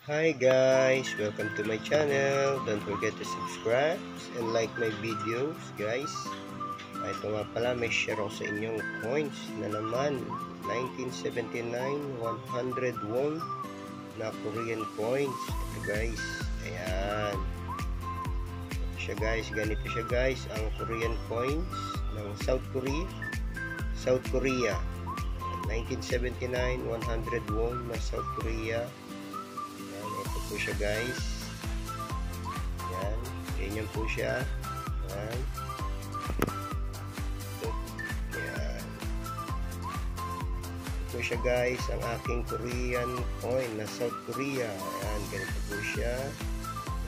Hi guys, welcome to my channel. Don't forget to subscribe and like my videos guys. Ito nga pala, may share ako sa inyong coins na naman 1979 100 won na Korean coins. Ito guys, ayan. Ganito siya guys, ang Korean coins ng South Korea 1979 100 won na South Korea. Ito po siya guys. Yan. Ganyan po siya. Yan. Yan. Ito po siya guys. Ang aking Korean coin na South Korea. Yan. Ganito po siya.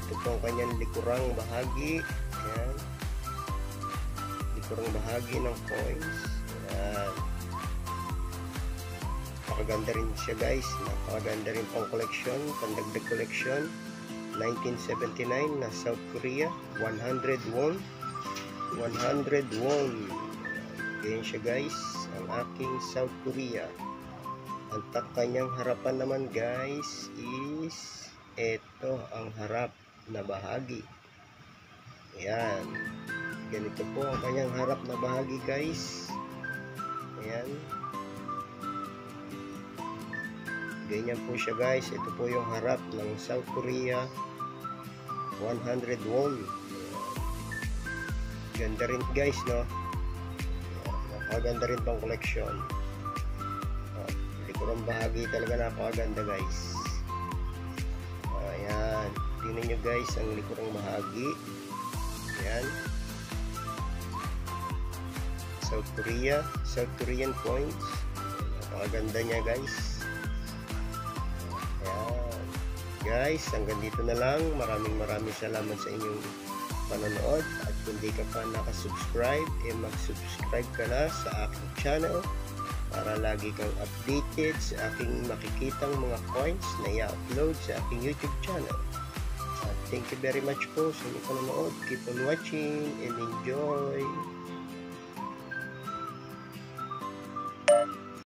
Ito po ang kanyang likurang bahagi. Yan. Likurang bahagi ng coins. Yan. Napakaganda rin siya guys, napakaganda rin pang collection, pandagdag collection. 1979 na South Korea, 100 won. Ganyan siya guys, ang aking South Korea. Ang kanyang harapan naman guys is ito ang harap na bahagi. Ayan, ganito po ang kanyang harap na bahagi guys. Ayan, ganyan po siya guys. Ito po yung harap ng South Korea 100 won. Ganda rin guys, no? Napakaganda rin pang collection. Likurang bahagi talaga, napakaganda guys. Ayan, tingnan nyo guys ang likurang bahagi. Ayan, South Korean coins. Napakaganda niya guys. Guys, hanggang dito na lang. Maraming salamat sa inyong panonood. At kung di ka pa nakasubscribe, mag-subscribe ka na sa aking channel para lagi kang updated sa aking makikitang mga coins na i-upload sa aking YouTube channel. At thank you very much po sa inyong panonood. Keep on watching and enjoy.